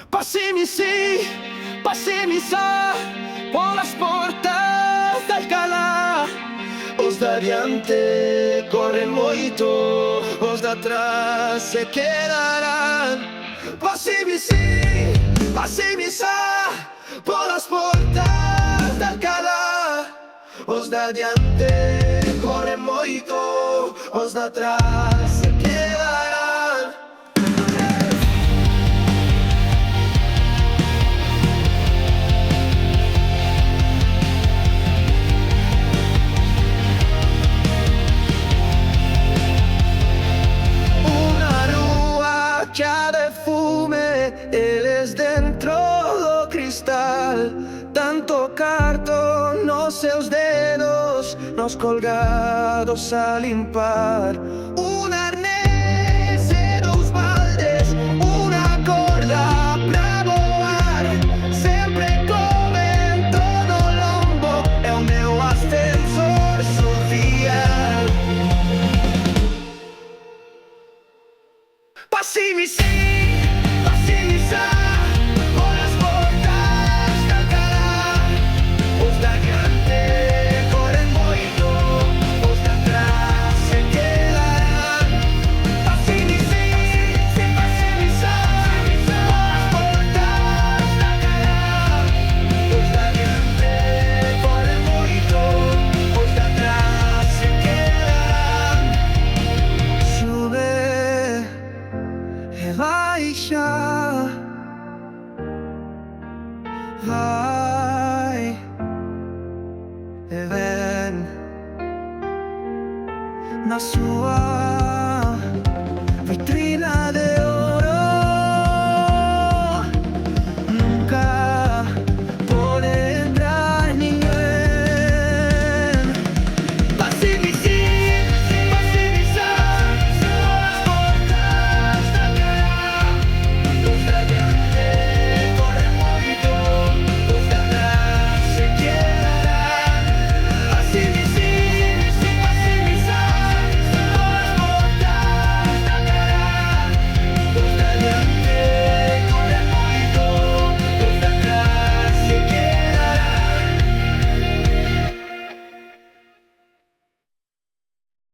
Passimi sa por las portas de Alcalá. Os de adiante corren moito, os de atrás se quedarán. Passimi sa por las portas de Alcalá. Os de adiante corren moito, os de atrás se quedarán. Que ha de fume, eles dentro do cristal. Tanto cartón nos seus dedos, nos colgados a limpar. Un arnés e dous baldes, unha corda pra voar. Sempre con vento no lombo, é o meu ascensor social. Passimi sa por las portas de Alcalá. Os de adiante corren moito, os de atrás se quedarán. Passimi sa por las portas de Alcalá. Os de adiante corren moito, os de atrás se quedarán. Sube baixa, vai e ven na sua